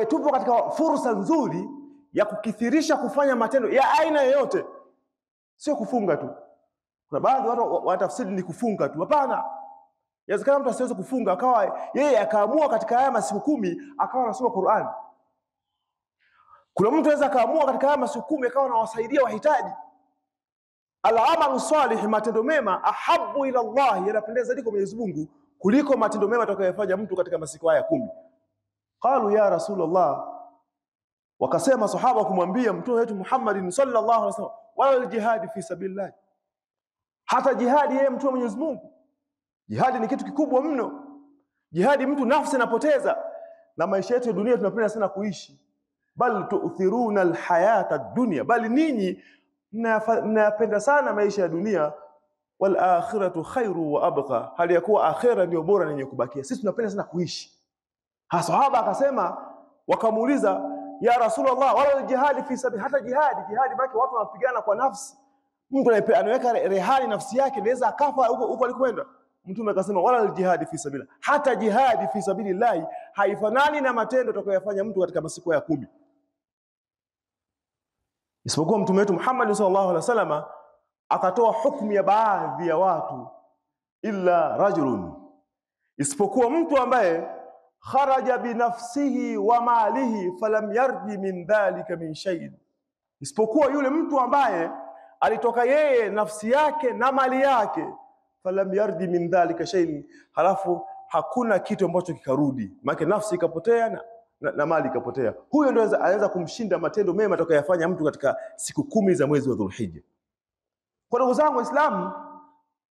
Kwa tupo katika fursa nzuri ya kukithirisha kufanya matendo ya aina yoyote, sio kufunga tu. Kuna baadhi watu watafsiri ni kufunga tu. Hapana. Inawezekana mtu asiweze kufunga akawa yeye akaamua katika haya masiku 10 akawa anasoma Qur'an. Kuna mtu anaweza akaamua katika haya masiku 10 akawa anawasaidia wahitaji. Al-amalu salih, matendo mema, ahabbu ila Allah, yanapendeza zaidi kwa Mwenyezi Mungu kuliko matendo mema atakayofanya mtu katika masiku haya 10. Qalu ya Rasulullah, wakasema sahaba kumwambia mtume wetu Muhammad sallallahu alaihi wasallam, wala jihad fi sabilillah, hata jihadi yeye mtume Mwenyezi Mungu. Jihadi ni kitu kikubwa mno. Jihadi mtu nafsi anapoteza, na maisha yetu ya dunia tunapenda sana kuishi. Bal tu'thiruna alhayata ad-dunya, bali ninyi mnapenda sana maisha ya dunia. Wal akhiratu khairu wa abqa, hali ya kuwa akhira ndio bora na yenye kubakia. Sisi tunapenda sana kuishi. Sahaba akasema, wakamuuliza ya Rasulullah, wala jihadi fi sabil, hata jihadi baki watu wanapigana kwa nafsi. Mtu anaweka rehani nafsi yake, anaweza akafa huko alikwenda. Mtume akasema wala jihadi fi sabilillah, hata jihadi fi sabilillah haifanani na matendo atakayofanya mtu katika masiku ya 10. Isipokuwa mtume wetu Muhammad sallallahu alaihi wasallam akatoa hukumu ya baadhi ya watu, illa rajulun, isipokuwa mtu ambaye kharaja binafsihi wa malihi falam yarji min dhalika min shay'in, isipokuwa yule mtu ambaye alitoka yeye nafsi yake na mali yake, falam yarji min dhalika shay'in, halafu hakuna kitu ambacho kikarudi, maana nafsi ikapotea na mali ikapotea. Huyo ndio anaweza kumshinda matendo mema atakayofanya mtu katika siku 10 za mwezi wa Dhulhijja. Kwa ndugu zangu Waislamu,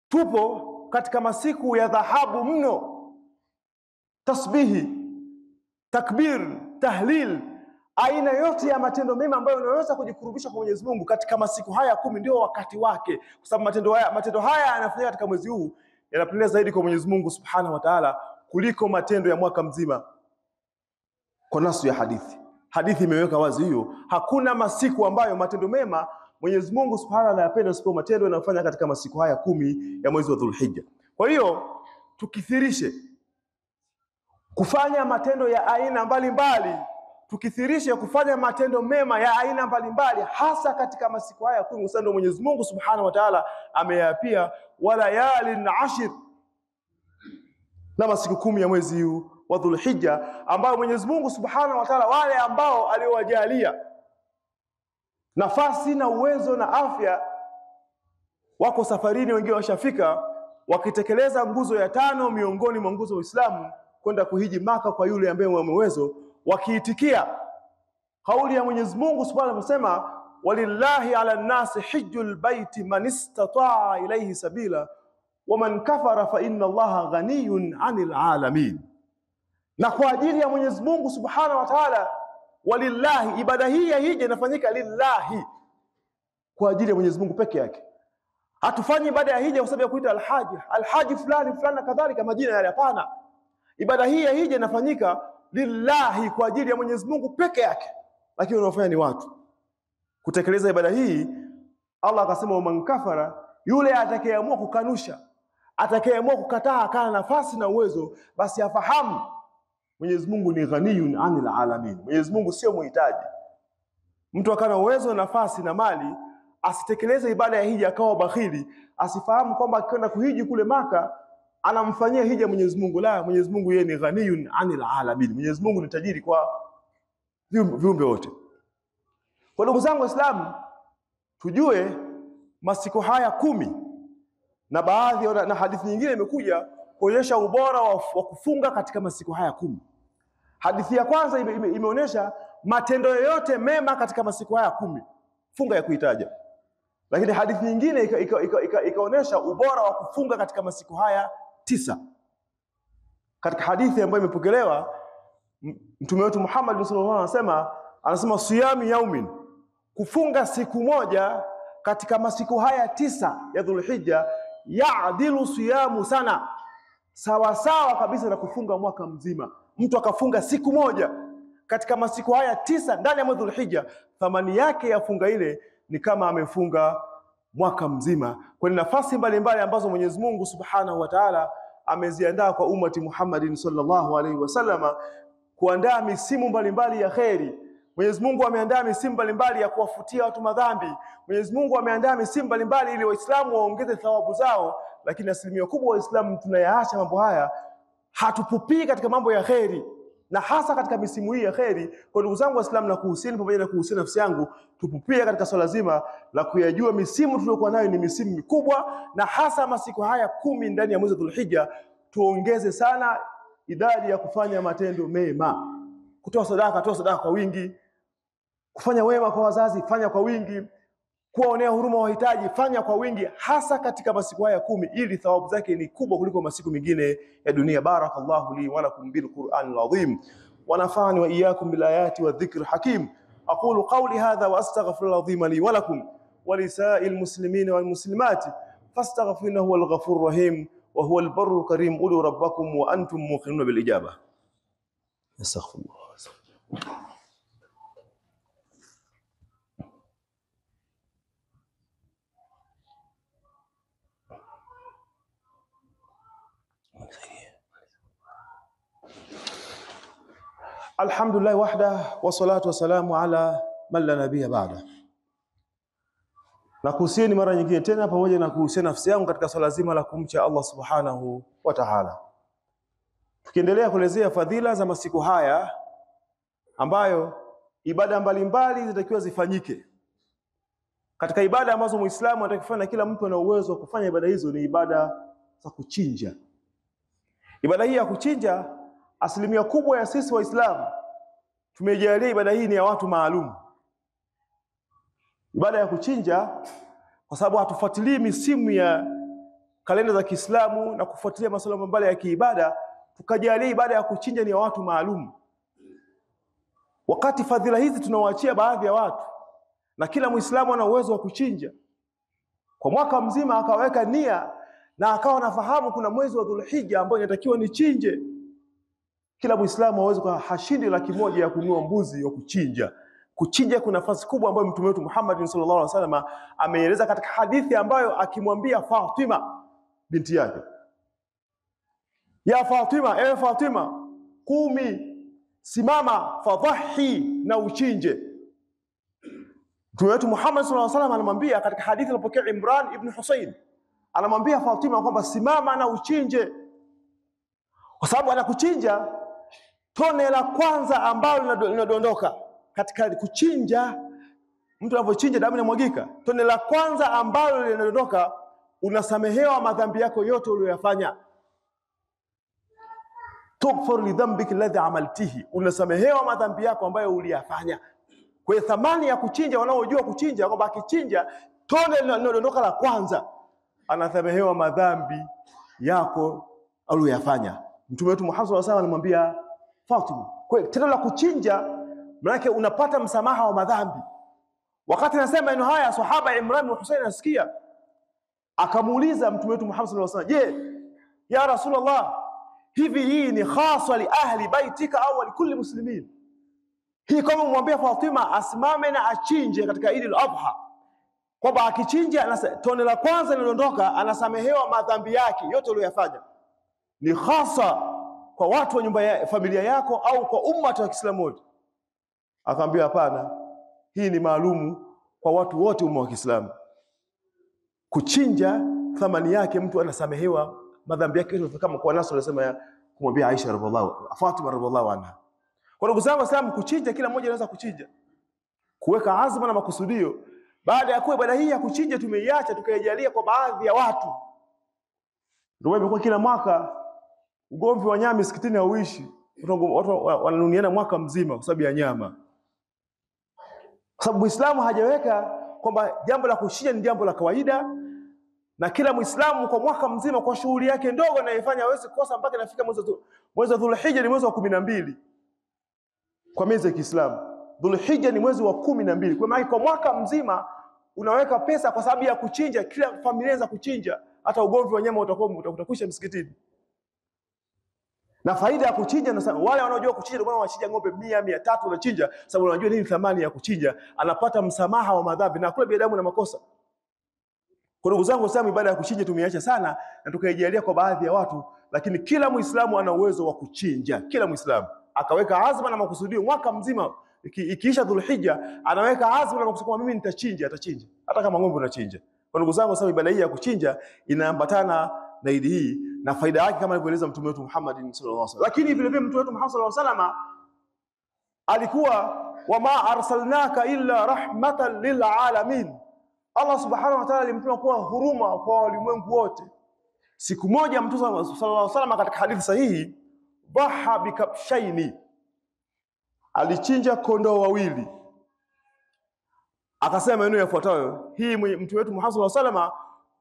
tupo katika masiku ya dhahabu mno. Tasbihi, takbir, tahlil, aina yote ya matendo mema ambayo unaweza kujikurubisha kwa Mwenyezi Mungu katika masiku haya 10 ndio wakati wake, kwa sababu matendo haya yanafanyika katika mwezi huu yanapendeza zaidi kwa Mwenyezi Mungu Subhanahu wa Ta'ala kuliko matendo ya mwaka mzima. Kwa nasu ya hadithi imeweka wazi hiyo, hakuna masiku ambayo matendo mema Mwenyezi Mungu Subhanahu wa Ta'ala anayapenda sipo matendo yanayofanya katika masiku haya 10 ya mwezi wa Dhulhijja. Kwa hiyo tukithirishe kufanya matendo ya aina mbalimbali, tukithirishe kufanya matendo mema ya aina mbalimbali, hasa katika masiku haya 10. Usando Mwenyezi Mungu Subhanahu wa Ta'ala ameyapia wala yalin ashir, na masiku 10 ya mwezi huu wa Dhulhijja, ambao Mwenyezi Mungu Subhanahu wa Ta'ala wale ambao aliowajalia nafasi na uwezo na afya, wako safarini, wengine washafika, wakitekeleza nguzo ya 5 miongoni mwa nguzo za Uislamu, kwenda kuhiji Maka kwa yule ambaye mwenye uwezo, wakiitikia kauli ya Mwenyezi Mungu Subhanahu kusema walillahi ala nasi hijjul baiti man istata'a ilayhi sabila wa man kafara fa inna Allaha ghaniyun 'anil alamin. Na kwa ajili ya Mwenyezi Mungu Subhanahu wa Ta'ala, walillahi, ibada hii ya hija inafanyika lillahi, kwa ajili ya Mwenyezi Mungu peke yake. Hatufanyi ibada ya hija kwa sababu ya kuita alhaji fulani na kadhalika majina yale, hapana. Ibada hii ya hija inafanyika lillahi, kwa ajili ya Mwenyezi Mungu peke yake, lakini wanaofanya ni watu. Kutekeleza ibada hii, Allah akasema wa man kafara, yule atakayeamua kukanusha, atakayeamua kukataa kana nafasi na uwezo, basi afahamu Mwenyezi Mungu ni ghaniyun 'anil alamin. Mwenyezi Mungu sio muhitaji. Mtu akana uwezo, nafasi na mali, asitekeleze ibada ya hija akawa bakhili, asifahamu kwamba akienda kuhiji kule Maka anamfanyia hija Mwenyezi Mungu. La, Mwenyezi Mungu yeye ni ghaniyun 'anil alamin. Mwenyezi Mungu ni tajiri kwa viumbe wote. Kwa ndugu zangu Waislamu, tujue masiku haya 10, na baadhi na hadithi nyingine imekuja kuonyesha ubora wa kufunga katika masiku haya 10. Hadithi ya kwanza imeonyesha matendo yoyote mema katika masiku haya 10 funga ya kuitaja, lakini hadithi nyingine ikaonyesha ubora wa kufunga katika masiku haya 9. Katika hadithi ambayo imepokelewa, Mtume wetu Muhammad sallallahu alaihi wasallam anasema siyamu yaumin, kufunga siku moja katika masiku haya 9 ya Dhulhijja, ya'dilu siyamu sana, sawa sawa kabisa na kufunga mwaka mzima. Mtu akafunga siku moja katika masiku haya 9 ndani ya mwezi Dhulhijja, thamani yake ya funga ile ni kama amefunga mwaka mzima. Kwa nafasi mbalimbali ambazo Mwenyezi Mungu Subhanahu wa Ta'ala ameziandaa kwa ummati Muhammadin sallallahu alaihi wasallam kuandaa misimu mbalimbali ya kheri. Mwenyezi Mungu ameandaa misimu mbalimbali ya kuwafutia watu madhambi. Mwenyezi Mungu ameandaa misimu mbalimbali ili Waislamu waongeze thawabu zao, lakini asilimia kubwa Waislamu tunayaacha mambo haya, hatupupii katika mambo ya kheri, na hasa katika misimu hii ya kheri. Kwa ndugu zangu Waislamu, na kuhusiana pamoja na kuhusiana nafsi yangu, tupupie katika swala zima la kuyajua misimu tuliyokuwa nayo ni misimu mikubwa, na hasa masiku haya 10 ndani ya mwezi wa Dhulhijja tuongeze sana idadi ya kufanya matendo mema. Kutoa sadaka, toa sadaka kwa wingi. Kufanya wema kwa wazazi, fanya kwa wingi. Kuwaonea huruma wahitaji, fanya kwa wingi, hasa katika masiku haya 10, ili thawabu zake ni kubwa kuliko masiku mengine ya dunia. Barakallahu li wa lakum bil Qur'anil azim wa nafa'ani wa iyyakum bil ayati wa dhikr hakim. Aqulu qawli hadha wa astaghfirullah azim li wa lakum wa lisa'il muslimin wal muslimat fastaghfiruhu huwal ghafurur rahim wa huwal barrul karim. Ud'u rabbakum wa antum muqinun bil ijabah. Astaghfirullah. Alhamdulillah wahda wa salatu wa salamu ala man la nabiyya ba'da. Na kuhusieni mara nyingine tena pamoja na kuhusiana nafsi yangu katika swala zima la kumcha Allah subhanahu wa ta'ala, tukiendelea kuelezea fadhila za masiku haya ambayo ibada mbalimbali zitakiwa zifanyike. Katika ibada ambazo Muislamu atakifanya, kila mtu ana uwezo wa kufanya ibada hizo, ni ibada za kuchinja. Ibada hii ya kuchinja, asilimia kubwa ya sisi Waislamu tumejalia ibada hii ni ya watu maalum. Ibada ya kuchinja, kwa sababu hatufuatilii misimu ya kalenda za Kiislamu na kufuatilia masuala mbalimbali ya kiibada, tukajalia ibada ya kuchinja ni ya watu maalum, wakati fadhila hizi tunawaachia baadhi ya watu. Na kila Muislamu ana uwezo wa kuchinja kwa mwaka mzima, akaweka nia na akawa anafahamu kuna mwezi wa Dhulhijja ambao inatakiwa ni chinje. Kila Muislamu hawezi kwa hashindi 100,000 ya kununua mbuzi wa kuchinja. Kuchinja kuna nafasi kubwa ambayo Mtume wetu Muhammad sallallahu alaihi wasallam ameeleza katika hadithi ambayo akimwambia Fatima binti yake, ya Fatima, ewe Fatima, kumi, simama, fadhahi, na uchinje. Mtume wetu Muhammad sallallahu alaihi wasallam anamwambia katika hadithi iliyopokea Imran ibn Husayn, anamwambia Fatima kwamba simama na uchinje, kwa sababu anakuchinja tone la kwanza ambalo linadondoka katika kuchinja. Mtu anapochinja damu inamwagika, tone la kwanza ambalo linadondoka, unasamehewa madhambi yako yote uliyofanya. Tughfar li dhanbika alladhi amaltihi, unasamehewa madhambi yako ambayo uliyafanya. Kwa hiyo thamani ya kuchinja, wanaojua kuchinja kwamba akichinja tone linadondoka la kwanza, anasamehewa madhambi yako uliyofanya. Mtume wetu Muhammad sallallahu alaihi wasallam anamwambia Fatima, kwa tendo la kuchinja maana unapata msamaha wa madhambi. Wakati anasema maneno haya, sahaba Imran bin Husayn anasikia, akamuuliza Mtume wetu Muhammad sallallahu alaihi wasallam, je, ya Rasulullah, hivi hii ni khaswa li ahli baitika au li kulli muslimin? Hii kama mwambia Fatima asimame na achinje katika Eid al-Adha, kwamba akichinja tone la kwanza linadondoka, anasamehewa madhambi yake yote aliyofanya, ni hasa kwa watu wa nyumba ya familia yako au kwa umma wa Kiislamu wote? Akamwambia hapana, hii ni maalumu kwa watu wote umma wa Kiislamu. Kuchinja thamani yake, mtu anasamehewa madhambi yake yote, kama kwa Nasu alisema kumwambia Aisha radhiallahu, Fatima radhiallahu anha. Kwa ndugu zangu Waislamu, kuchinja kila mmoja anaweza kuchinja, kuweka azma na makusudio. Baada ya kuwa ibada hii ya kuchinja tumeiacha, tukaijalia kwa baadhi ya watu, ndio imekuwa kila mwaka ugomvi wa nyama msikitini hauishi. Watu wananuniana mwaka mzima kwa sababu ya nyama, kwa sababu Muislamu hajaweka kwamba jambo la kuchinja ni jambo la kawaida, na kila Muislamu kwa mwaka mzima kwa shughuli yake ndogo anayofanya hawezi kosa mpaka inafika mwezi wa Dhulhijja. Ni mwezi wa 12 kwa miezi ya Kiislamu. Dhulhijja ni mwezi wa 12. Kwa maana kwa mwaka mzima unaweka pesa kwa sababu ya kuchinja, kila familia za kuchinja, hata ugomvi wa nyama utakwisha msikitini. Na faida ya kuchinja, na wale wanaojua kuchinja ndio wanachinja ng'ombe 100, 300 wanachinja, sababu wanajua nini thamani ya kuchinja. Anapata msamaha wa madhambi na kula binadamu na makosa. Kwa ndugu zangu Waislamu, ibada ya kuchinja tumeacha sana na tukaijalia kwa baadhi ya watu, lakini kila Muislamu ana uwezo wa kuchinja. Kila Muislamu akaweka azma na makusudio mwaka mzima. Ikiisha Dhulhijja anaweka azma na makusudio, mimi nitachinja, atachinja hata kama ng'ombe unachinja. Kwa ndugu zangu, sababu ibada hii ya kuchinja inaambatana na Idi hii na faida yake kama alivyoeleza mtume wetu Muhammad sallallahu alaihi wasallam. Lakini vile vile mtume wetu Muhammad sallallahu alaihi wasallam alikuwa wama arsalnaka illa rahmatan lil alamin. Allah subhanahu wa ta'ala alimtuma kuwa huruma kwa walimwengu wote. Siku moja mtume sallallahu alaihi wasallam katika hadithi sahihi, dhaha bikabshaini, alichinja kondoo wawili. Akasema maneno yafuatayo, hii mtume wetu Muhammad sallallahu alaihi wasallam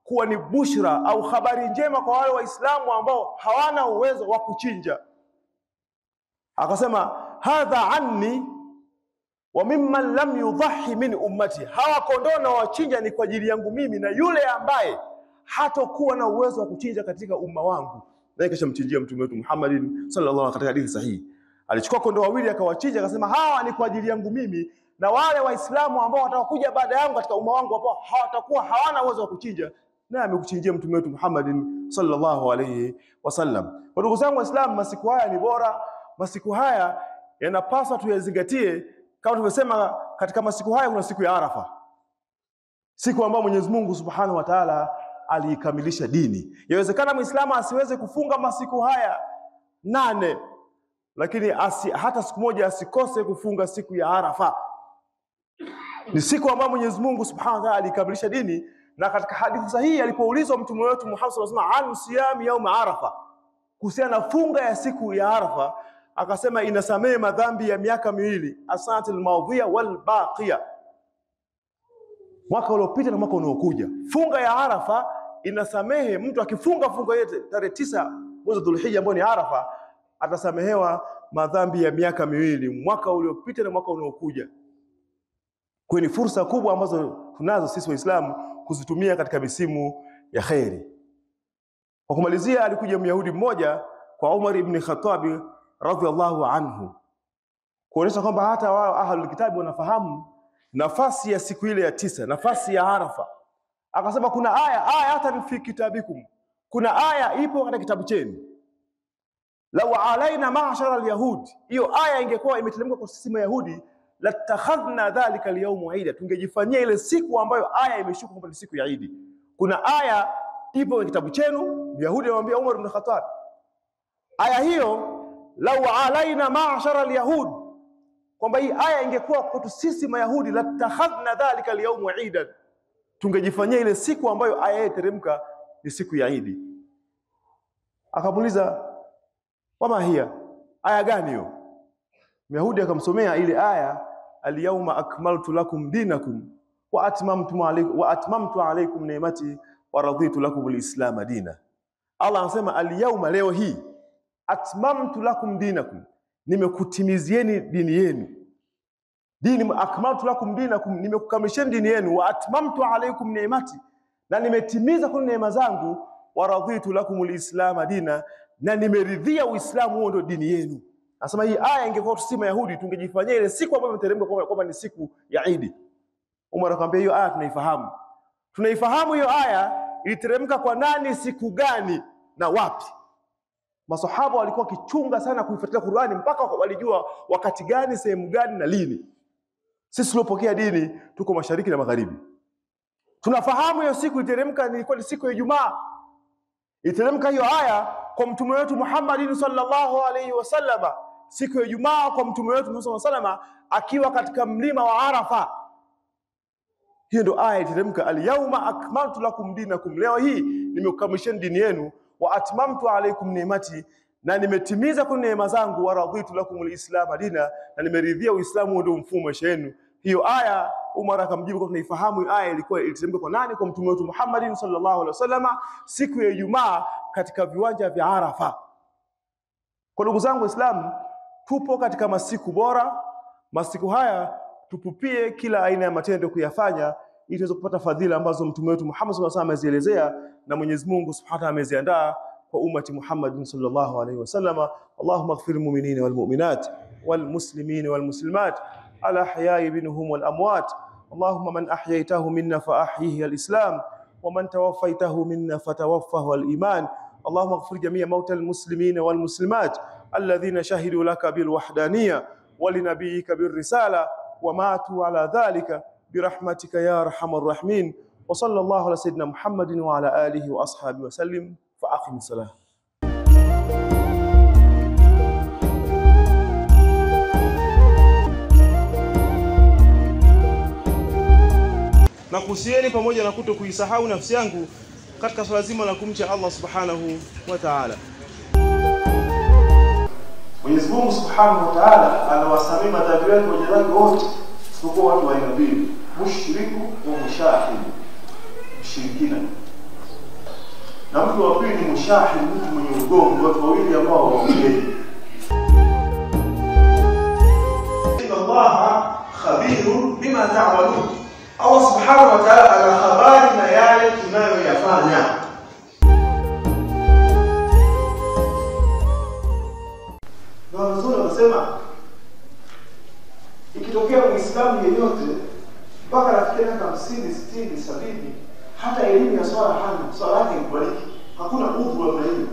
kuwa ni bushra au habari njema kwa wale waislamu ambao hawana uwezo wa kuchinja. Akasema hadha anni wa mimman lam yudhahi min ummati, hawa kondoo na wachinja ni kwa ajili yangu mimi na yule ambaye hatakuwa na uwezo wa kuchinja katika umma wangu. Na kisha mchinjia mtume wetu Muhammad sallallahu alaihi wasallam katika hadithi sahihi. Alichukua kondoo wawili akawachinja, akasema hawa ni kwa ajili yangu mimi na wale waislamu ambao watakuja baada yangu katika umma wangu ambao hawatakuwa hawana uwezo wa kuchinja, na amekuchinjia mtume wetu Muhammad sallallahu alaihi wasallam. Kwa ndugu zangu Waislamu, masiku haya ni bora, masiku haya yanapaswa tuyazingatie. Kama tulivyosema, katika masiku haya kuna siku ya Arafa, siku ambayo Mwenyezi Mungu Subhanahu wa Ta'ala aliikamilisha dini. Yawezekana Muislamu asiweze kufunga masiku haya 8, lakini hata siku moja asikose kufunga siku ya Arafa. Ni siku ambayo Mwenyezi Mungu Subhanahu wa Ta'ala alikamilisha dini. Na katika hadithi sahihi alipoulizwa mtume wetu Muhammad sallallahu alaihi wasallam an siyam yaum Arafa, kuhusiana na funga ya siku ya Arafa, akasema inasamehe madhambi ya miaka miwili, asanatil madhiya wal baqiya, mwaka uliopita na mwaka unaokuja. Funga ya Arafa inasamehe mtu akifunga funga yote tarehe 9 mwezi Dhulhijja ambao ni Arafa, atasamehewa madhambi ya miaka miwili, mwaka uliopita na mwaka unaokuja. Kwa ni fursa kubwa ambazo tunazo sisi Waislamu kuzitumia katika misimu ya khairi. Kwa kumalizia, alikuja Myahudi mmoja kwa Umar ibn Khattab radhiallahu anhu kuonesha kwamba hata wao ahlul kitabu wanafahamu nafasi ya siku ile ya 9, nafasi ya Arafa. Akasema kuna aya hata fi kitabikum, kuna aya ipo katika kitabu chenu, law alaina ma'shara al-yahud, hiyo aya ingekuwa imeteremka kwa sisi Mayahudi, latakhadhna dhalika al-yawm Eid, tungejifanyia ile siku ambayo aya imeshuka kwamba ni siku ya Eid. Kuna aya ipo kwenye kitabu chenu. Yahudi anamwambia Umar ibn Khattab, aya hiyo law alaina ma'shara al-yahud, kwamba hii aya ingekuwa kwetu sisi Mayahudi, latakhadhna dhalika al-yawm Eid, tungejifanyia ile siku ambayo aya iteremka ni siku ya Eid. Akamuuliza, wama hiya, aya gani hiyo? Myahudi akamsomea ile aya, al-yawma akmaltu lakum dinakum wa atmamtu alaykum ni'mati wa raditu lakum al-islam dina. Allah anasema al-yawma, leo hii, atmamtu lakum dinakum, nimekutimizieni dini yenu. Dini akmaltu lakum dinakum, nimekukamilisheni dini yenu. Wa atmamtu alaykum ni'mati, na nimetimiza kwa neema zangu. Wa raditu lakum al-islam dina, na nimeridhia Uislamu huo ndio dini yenu. Anasema hii aya ingekuwa tusima Yahudi, tungejifanyia ile siku ambayo imeteremka kwamba ni siku ya Eid. Umar akamwambia hiyo aya tunaifahamu. Tunaifahamu hiyo aya iliteremka kwa nani, siku gani na wapi. Masahaba walikuwa kichunga sana kuifuatilia Qur'ani mpaka walijua wakati gani, sehemu gani na lini. Sisi tuliopokea dini tuko mashariki na magharibi, tunafahamu hiyo siku iliteremka ilikuwa ni siku ya Ijumaa. Iliteremka hiyo aya kwa mtume wetu Muhammad sallallahu alaihi wasallam siku ya Ijumaa, kwa mtume wetu Muhammad sallallahu alaihi wasallam akiwa katika mlima wa Arafa. Hiyo ndio aya iliteremka, al-yawma akmaltu lakum dinakum, leo hii nimekukamilisheni dini yenu. Wa atmamtu alaykum ni'mati, na nimetimiza kwa neema zangu. Wa raditu lakum al-islam dina, na nimeridhia Uislamu ndio mfumo wa maisha yenu. Hiyo aya Umar akamjibu kwa tunaifahamu aya ilikuwa iliteremka kwa nani, kwa mtume wetu Muhammad sallallahu alaihi wasallam siku ya Ijumaa katika viwanja vya Arafa. Kwa ndugu zangu Waislamu, tupo katika masiku bora. Masiku haya tupupie kila aina ya matendo kuyafanya ili tuweze kupata fadhila ambazo mtume wetu Muhammad sallallahu alaihi wasallam amezielezea na Mwenyezi Mungu Subhanahu wa Ta'ala ameziandaa kwa ummati Muhammad sallallahu alaihi wasallam. Allahumma ighfir lil mu'minina wal mu'minat wal muslimina wal muslimat ala ahya'i minhum wal amwat. Allahumma man ahyaytahu minna fa ahyihi al-islam wa man tawaffaytahu minna fatawaffahu al-iman. اللهم اغفر جميع موتى المسلمين والمسلمات alladhina shahidu laka bilwahdaniyya wa linabiyika birrisala wa matu ala dhalika birahmatika ya arhamar rahimin. Wa sallallahu ala sayyidina Muhammadin wa ala alihi wa ashabihi wa sallim. Fa aqimis salah. Na kuhusieni pamoja na kuto kuisahau nafsi yangu katika swala zima la kumcha Allah subhanahu wa ta'ala. Mwenyezi Mungu subhanahu wa ta'ala anawasamia madhambi yake waja wake wote isipokuwa watu wa aina mbili, mushriku wa mushahid, mshirikina. Na mtu wa pili ni mushahid, mtu mwenye ugomvi, watu wawili ambao waongei. Inna Allaha khabirun bima ta'malun. Allah subhanahu wa ta'ala ana habari na yale tunayoyafanya. Na wazuri wanasema ikitokea Muislamu yeyote mpaka rafiki yake 50, 60, 70 hata elimu ya swala hana, swala yake ikubaliki, hakuna udhuru wa hiyo.